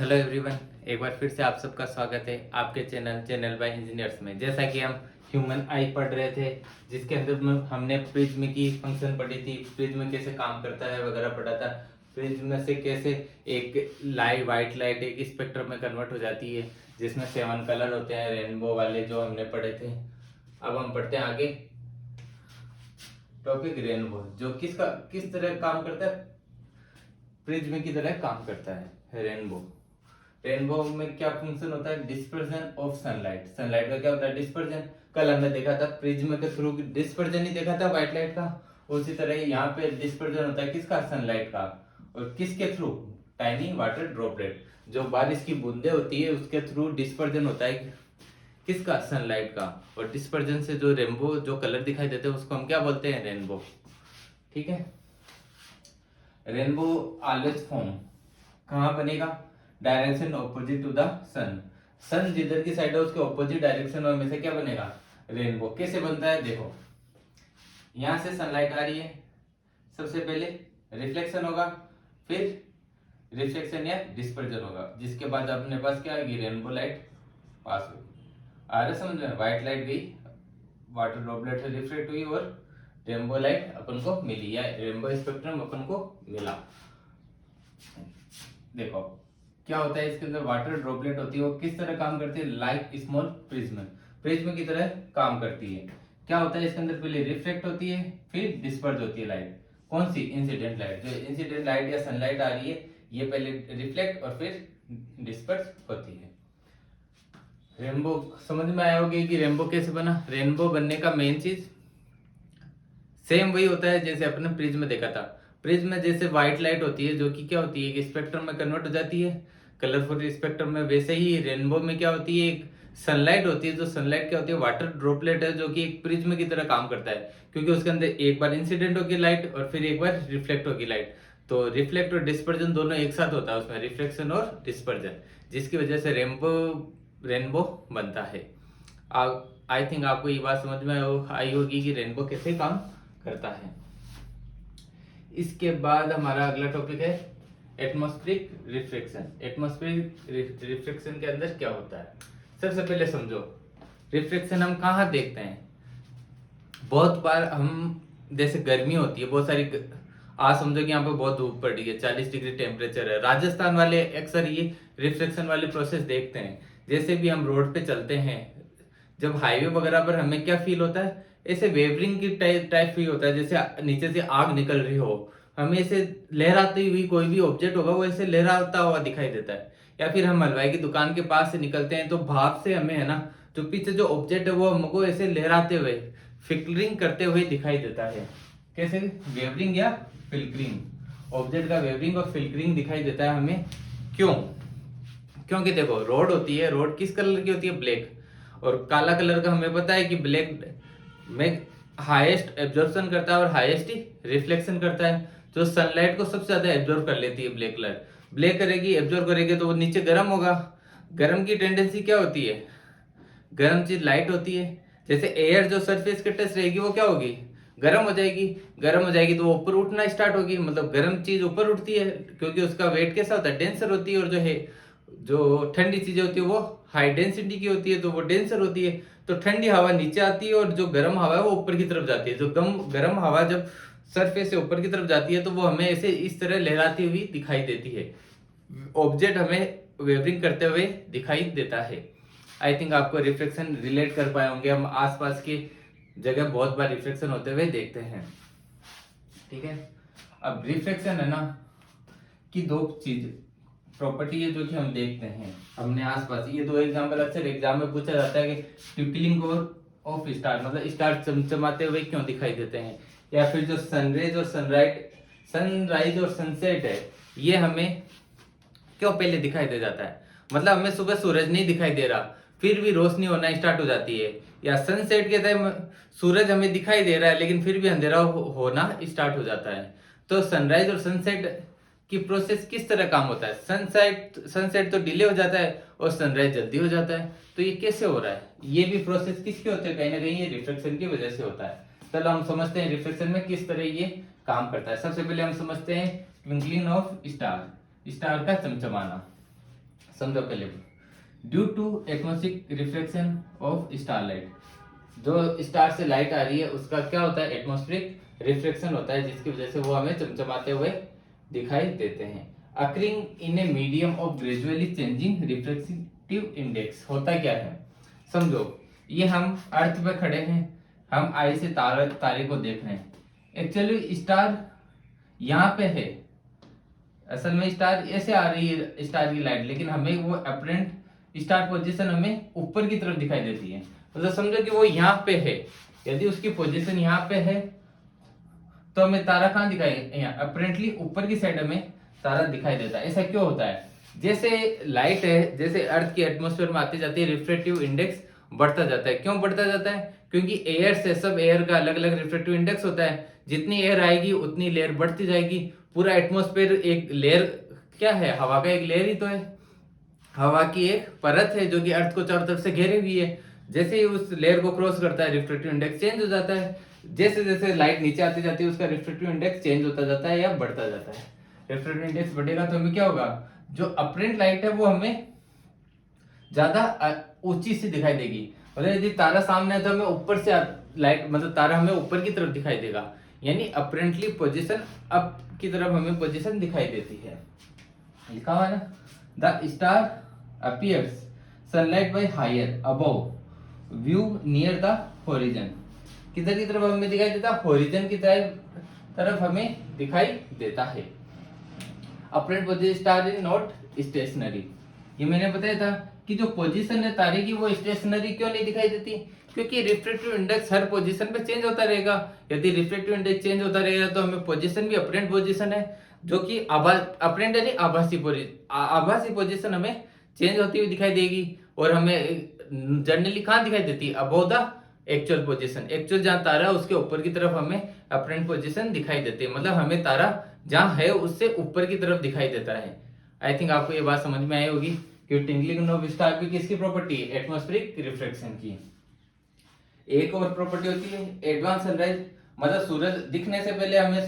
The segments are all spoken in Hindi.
हेलो एवरीवन, एक बार फिर से आप सबका स्वागत है आपके चैनल बाय इंजीनियर्स में। जैसा कि हम ह्यूमन आई पढ़ रहे थे, जिसके अंदर हमने प्रिज्म की फंक्शन पढ़ी थी, प्रिज्म कैसे काम करता है वगैरह पढ़ा था। प्रिज्म से कैसे एक वाइट लाइट एक स्पेक्ट्रम में कन्वर्ट हो जाती है, जिसमें 7 कलर होते हैं रेनबो वाले, जो हमने पढ़े थे। अब हम पढ़ते हैं आगे टॉपिक रेनबो, जो किस तरह काम करता है, प्रिज्म की तरह काम करता है रेनबो। रेनबो में क्या फंक्शन होता है? Dispersion of sunlight. सनलाइट का क्या होता है? डिस्पर्जन। कल हमने देखा था प्रिज्म के थ्रू डिस्पर्जन ही देखा था व्हाइट लाइट का। उसी तरह यहाँ पे डिस्पर्जन होता है किसका? सनलाइट का। और किसके थ्रू? टाइनी वाटर ड्रॉपलेट, जो बारिश की बूंदे होती है उसके थ्रू डिस्पर्जन होता है किसका? सनलाइट का। और डिस्पर्जन से जो रेनबो जो कलर दिखाई देते हैं उसको हम क्या बोलते हैं? रेनबो। ठीक है। रेनबो ऑलवेज फॉर्म कहाँ बनेगा? डायरेक्शन ऑपोजिट टू द सन। सन जिधर की साइड है उसके ऑपोजिट डायरेक्शन में से क्या बनेगा? रेनबो। कैसे बनता है? देखो, यहां से सनलाइट आ रही है, सबसे पहले रिफ्लेक्शन होगा, फिर रिफ्लेक्शन या डिस्पर्जन होगा, जिसके बाद अपने पास क्या आएगी? रेनबो लाइट पास होगी। आ रहा समझ में? व्हाइट लाइट गई, वाटर ड्रॉपलेट से रिफ्लेक्ट हुई और रेनबो लाइट अपन को मिली, या रेनबो स्पेक्ट्रम अपन को मिला। देखो क्या होता है इसके अंदर, वाटर ड्रॉपलेट होती है, वो किस तरह काम करती है? लाइक स्मॉल प्रिज्म, प्रिज्म की तरह काम करती है। क्या होता है इसके अंदर? पहले रिफ्लेक्ट होती है, फिर डिस्पर्ज होती है लाइट। कौन सी? Incident light. जो इंसिडेंट लाइट या सनलाइट आ रही है, ये पहले रिफ्लेक्ट और फिर डिस्पर्ज होती है। रेनबो समझ में आया होगी कि रेनबो कैसे बना। रेनबो बनने का मेन चीज सेम वही होता है जैसे अपने प्रिज्म देखा था। प्रिज्म में जैसे व्हाइट लाइट होती है, जो कि क्या होती है? एक स्पेक्ट्रम में कन्वर्ट हो जाती है, कलरफुल स्पेक्ट्रम में। वैसे ही रेनबो में क्या होती है? एक सनलाइट होती है, जो सनलाइट क्या होती है? वाटर ड्रॉपलेट है, जो कि एक प्रिज्म की तरह काम करता है, क्योंकि उसके अंदर एक बार इंसिडेंट होगी लाइट और फिर एक बार रिफ्लेक्ट होगी लाइट। तो रिफ्लेक्ट और डिस्पर्जन दोनों एक साथ होता है उसमें, रिफ्लेक्शन और डिस्पर्जन, जिसकी वजह से रेनबो रेनबो बनता है। आई थिंक आपको ये बात समझ में आई होगी कि रेनबो कैसे काम करता है। इसके बाद हमारा अगला टॉपिक है एटमॉस्फेरिक रिफ्लेक्शन। एटमॉस्फेरिक रिफ्लेक्शन के अंदर क्या होता है? सबसे पहले समझो, रिफ्लेक्शन हम कहाँ देखते हैं? बहुत बार हम, जैसे गर्मी होती है बहुत सारी, आज समझो कि यहाँ पे बहुत धूप पड़ रही है, 40 डिग्री टेम्परेचर है, राजस्थान वाले अक्सर ये रिफ्लेक्शन वाले प्रोसेस देखते हैं। जैसे भी हम रोड पे चलते हैं, जब हाईवे वगैरह पर हमें क्या फील होता है? ऐसे वेवरिंग की टाइप फील होता है, जैसे नीचे से आग निकल रही हो, हमें ऐसे लहराती हुई कोई भी ऑब्जेक्ट होगा वो ऐसे लहराता हुआ दिखाई देता है। या फिर हम हलवाई की दुकान के पास से निकलते हैं तो भाप से हमें, है ना, जो पीछे जो ऑब्जेक्ट है वो हमको ऐसे लहराते हुए, फिल्टरिंग करते हुए दिखाई देता है। कैसे? वेवरिंग या फिल्टरिंग। ऑब्जेक्ट का वेवरिंग और फिल्टरिंग दिखाई देता है हमें। क्यों? क्योंकि देखो, रोड होती है, रोड किस कलर की होती है? ब्लैक। और काला कलर का हमें पता है कि ब्लैक में हाईएस्ट एब्जॉर्प्शन करता है और हाईएस्ट ही रिफ्लेक्शन करता है। जो सनलाइट को सबसे ज्यादा एब्जॉर्ब कर लेती है ब्लैक कलर। ब्लैक करेगी, एब्जॉर्ब करेगी, तो वो नीचे गर्म होगा। गर्म की टेंडेंसी क्या होती है? गर्म चीज लाइट होती है। जैसे एयर जो सरफेस के टच रहेगी वो क्या होगी? गर्म हो जाएगी। गर्म हो जाएगी तो वो ऊपर उठना स्टार्ट होगी, मतलब गर्म चीज ऊपर उठती है, क्योंकि उसका वेट कैसा होता है? डेंसर होती है। और जो है, जो ठंडी चीजें होती है वो हाई डेंसिटी की होती है, तो वो डेंसर होती है। तो ठंडी हवा नीचे आती है और जो गर्म हवा है वो ऊपर की तरफ जाती है। जो गर्म हवा जब सरफेस से ऊपर की तरफ जाती है तो वो हमें ऐसे इस तरह लहराती हुई दिखाई देती है। ऑब्जेक्ट हमें वेवरिंग करते हुए दिखाई देता है। आई थिंक आपको रिफ्लेक्शन रिलेट कर पाए होंगे। हम आसपास की जगह बहुत बार रिफ्लेक्शन होते हुए देखते हैं। ठीक है। अब रिफ्लेक्शन है ना कि दो चीज प्रॉपर्टी है जो कि हम देखते हैं हमने आसपास। ये दो एग्जांपल अक्सर एग्जाम में पूछा जाता है कि ट्विंकलिंग ऑफ स्टार, मतलब स्टार चमचमाते हुए क्यों दिखाई देते हैं। या फिर जो सनराइज और सनसेट है, ये हमें क्यों पहले दिखाई दे जाता है? मतलब हमें सुबह सूरज नहीं दिखाई दे रहा, फिर भी रोशनी होना स्टार्ट हो जाती है। या सनसेट के टाइम सूरज हमें दिखाई दे रहा है लेकिन फिर भी अंधेरा होना स्टार्ट हो जाता है। तो सनराइज और सनसेट की प्रोसेस किस तरह काम होता है? सनसेट तो डिले हो जाता है और सनराइज जल्दी हो जाता है। तो ये कैसे हो रहा है? ये भी प्रोसेस किसके होते हैं? कहीं ना कहीं ये रिफ्लेक्शन की वजह से होता है। चलो हम समझते हैं रिफ्लेक्शन में किस तरह ये काम करता है। सबसे पहले हम समझते हैं ट्विंकलिंग ऑफ स्टार, स्टार का चमचमाना। समझो पहले, due to atmospheric reflection of star light, जो स्टार से लाइट आ रही है उसका क्या होता है, एटमॉस्फेरिक रिफ्लेक्शन होता है, जिसकी वजह से वो हमें चमचमाते हुए दिखाई देते हैं। Occurring in a medium of gradually changing reflective index, होता क्या है समझो, ये हम अर्थ पे खड़े हैं, हम आई से तारे को देख रहे हैं, एक्चुअली स्टार यहाँ पे है, असल में स्टार ऐसे आ रही है स्टार की लाइट, लेकिन हमें वो अपरेंट स्टार पोजीशन हमें ऊपर की तरफ दिखाई देती है। मतलब समझो कि वो यहाँ पे है, यदि उसकी पोजीशन यहाँ पे है तो हमें तारा कहाँ दिखाई, यहाँ अपरेंटली ऊपर की साइड हमें तारा दिखाई देता है। ऐसा क्यों होता है, जैसे लाइट है, जैसे अर्थ की एटमॉस्फेयर में आती जाती है, रिफ्रैक्टिव इंडेक्स बढ़ता जाता है। क्यों बढ़ता जाता है, क्योंकि एयर से, सब एयर का अलग अलग रिफ्रैक्टिव इंडेक्स होता है, जितनी एयर आएगी उतनी लेयर बढ़ती जाएगी। पूरा एटमॉस्फेयर एक लेयर क्या है, हवा का एक लेयर ही तो है, हवा की एक परत है जो कि अर्थ को चारों तरफ से घेरे हुई है। जैसे ही उस लेयर को क्रॉस करता है रिफ्रैक्टिव इंडेक्स चेंज हो जाता है, जैसे जैसे लाइट नीचे आती जाती है उसका रिफ्रैक्टिव इंडेक्स चेंज होता जाता है या बढ़ता जाता है। रिफ्रैक्टिव इंडेक्स बढ़ेगा तो हमें क्या होगा, जो अपरेंट लाइट है वो हमें ज्यादा ऊंची से दिखाई देगी। मतलब यदि तारा सामने है तो हमें ऊपर से लाइट, मतलब तारा हमें ऊपर की तरफ दिखाई देगा, यानी अपरेंटली पोजीशन अप की तरफ हमें पोजीशन दिखाई देती है। लिखा हुआ है ना, the star appears sunlight by higher above view near the horizon, किधर की तरफ हमें दिखाई देता है, होरिजन की तरफ हमें दिखाई देता है। Apparent position star is not stationary, ये मैंने बताया था कि जो पोजीशन है तारे की वो स्टेशनरी क्यों नहीं दिखाई देती, क्योंकि रिफ्रैक्टिव इंडेक्स हर पोजीशन पे चेंज होता रहेगा। यदि रिफ्रैक्टिव इंडेक्स चेंज होता रहेगा तो हमें पोजीशन भी अपरेंट पोजीशन है, जो कि अपरेंट यानी आभासी पोजीशन हमें चेंज होती हुई दिखाई देगी, और हमें जनरली कहाँ दिखाई देती है, above the actual position. Actual जहाँ तारा है उसके ऊपर की तरफ हमें अपरेंट पोजीशन दिखाई देती है, मतलब हमें तारा जहाँ है उससे ऊपर की तरफ दिखाई देता है। आई थिंक आपको ये बात समझ में आई होगी कि ट्विंकलिंग ऑफ स्टार भी किसकी प्रॉपर्टी है, एटमॉस्फेरिक रिफ्लेक्शन की। एक और प्रॉपर्टी होती है एडवांस सनराइज, मतलब सूरज दिखने से पहले हमें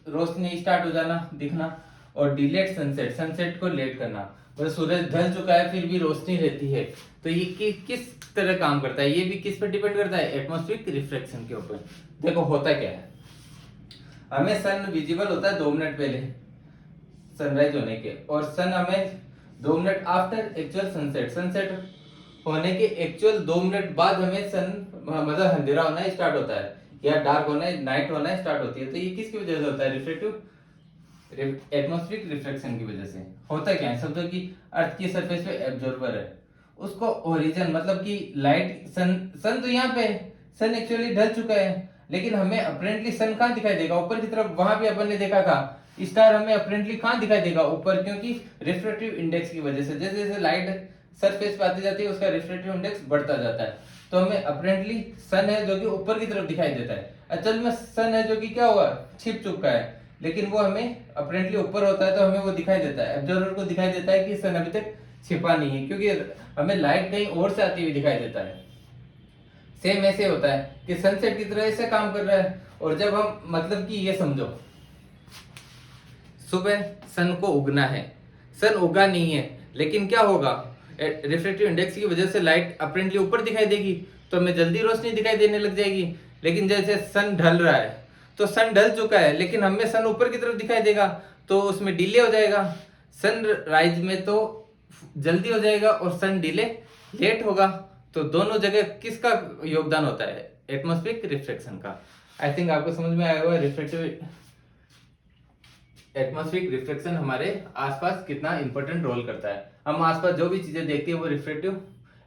रोशनी स्टार्ट हो जाना दिखना, और डिलेट सनसेट, सनसेट को लेट करना, मतलब सूरज ढल चुका है फिर भी रोशनी रहती है। तो ये किस तरह काम करता है, ये भी किस पर डिपेंड करता है, एटमॉस्फेरिक रिफ्लेक्शन के ऊपर। देखो होता क्या है, हमें सन विजिबल होता है 2 मिनट पहले सनराइज होने के, और सन हमें 2 minute after actual sunset, sunset होने के एक्चुअल 2 मिनट बाद हमें सन मतलब अंधेरा होना स्टार्ट होता है, या डार्क होना, नाइट होना स्टार्ट होती है। तो ये किसकी वजह से होता है, रिफ्लेक्टिव एटमॉस्फेरिक रिफ्लेक्शन की वजह से। होता क्या है, समझो कि अर्थ की सरफेस पे एब्जॉर्बर है, उसको ओरिजिन मतलब कि लाइट, सन तो यहाँ पे है, सन एक्चुअली ढल चुका है, लेकिन हमें अपरेंटली सन कहाँ दिखाई देगा, ऊपर की तरफ। वहां भी अपन ने देखा था स्टार हमें अपरेंटली कहाँ दिखाई देगा, ऊपर, क्योंकि रिफ्रैक्टिव इंडेक्स की वजह से जैसे जैसे लाइट सरफेस पे आती जाती है उसका रिफ्रैक्टिव इंडेक्स बढ़ता जाता है। तो हमें अपरेंटली सन है जो कि ऊपर की तरफ दिखाई देता है, असल में सन है जो कि क्या हुआ, छिप चुका है, लेकिन वो हमें अपरेंटली ऊपर होता है तो हमें वो दिखाई देता है, ऑब्जर्वर को दिखाई देता है कि सन अभी तक छिपा नहीं है, क्योंकि हमें लाइट कहीं और से आती हुई दिखाई देता है। सेम ऐसे होता है कि सनसेट की तरह ऐसे काम कर रहा है। और जब हम मतलब कि ये समझो, सुबह सन को उगना है, सन उगा नहीं है, लेकिन क्या होगा, रिफ्रैक्टिव इंडेक्स की वजह से लाइट अपरेंटली ऊपर दिखाई देगी तो हमें जल्दी रोशनी दिखाई देने लग जाएगी। लेकिन जैसे सन ढल रहा है, तो सन ढल चुका है लेकिन हमें सन ऊपर की तरफ दिखाई देगा तो उसमें डिले हो जाएगा। सन राइज में तो जल्दी हो जाएगा और सन डिले लेट होगा। तो दोनों जगह किसका योगदान होता है, एटमॉस्फेरिक रिफ्लेक्शन का। आई थिंक आपको समझ में आया होगा एटमॉस्फेरिक रिफ्लेक्शन हमारे आसपास कितना इंपॉर्टेंट रोल करता है। हम आसपास जो भी चीजें देखते हैं वो रिफ्लेक्टिव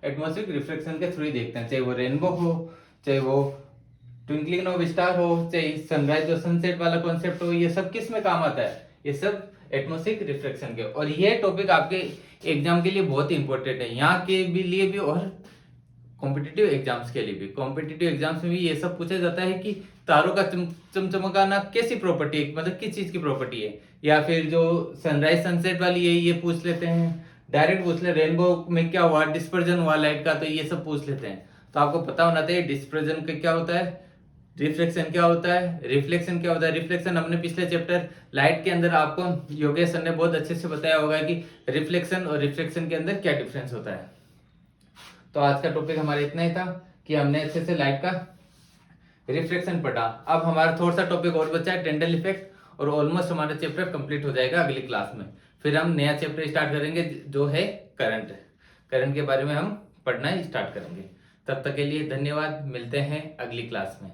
एटमॉस्फेरिक रिफ्लेक्शन के थ्रू ही देखते हैं, चाहे वो रेनबो हो, चाहे वो ट्विंकलिंग ऑफ स्टार हो, चाहे सनराइज और सनसेट वाला कॉन्सेप्ट हो, ये सब किस में काम आता है, ये सब एटमॉस्फेरिक रिफ्लेक्शन के। और ये टॉपिक आपके एग्जाम के लिए बहुत ही इंपॉर्टेंट है, यहाँ के भी लिए भी और कॉम्पिटिटिव एग्जाम्स के लिए भी। कॉम्पिटिटिव एग्जाम्स में भी ये सब पूछा जाता है कि तारों का चमचमकाना कैसी प्रॉपर्टी है, मतलब किस चीज की प्रॉपर्टी है, या फिर जो सनराइज सनसेट वाली है ये पूछ लेते हैं, डायरेक्ट पूछ ले रेनबो में क्या हुआ, डिस्पर्जन हुआ लाइट का, तो ये सब पूछ लेते हैं। तो आपको पता होना चाहिए डिस्पर्जन का क्या होता है, रिफ्लेक्शन क्या होता है, रिफ्लेक्शन क्या होता है? रिफ्लेक्शन हमने पिछले चैप्टर लाइट के अंदर आपको योगेश सर ने बहुत अच्छे से बताया होगा कि रिफ्लेक्शन और रिफ्रैक्शन के अंदर क्या डिफरेंस होता है। तो आज का टॉपिक हमारा इतना ही था कि हमने अच्छे से लाइट का रिफ्लेक्शन पढ़ा। अब हमारा थोड़ा सा टॉपिक और बचा है, टेंडल इफेक्ट, और ऑलमोस्ट हमारा चैप्टर कंप्लीट हो जाएगा अगली क्लास में। फिर हम नया चैप्टर स्टार्ट करेंगे जो है करंट। करंट के बारे में हम पढ़ना स्टार्ट करेंगे। तब तक के लिए धन्यवाद, मिलते हैं अगली क्लास में।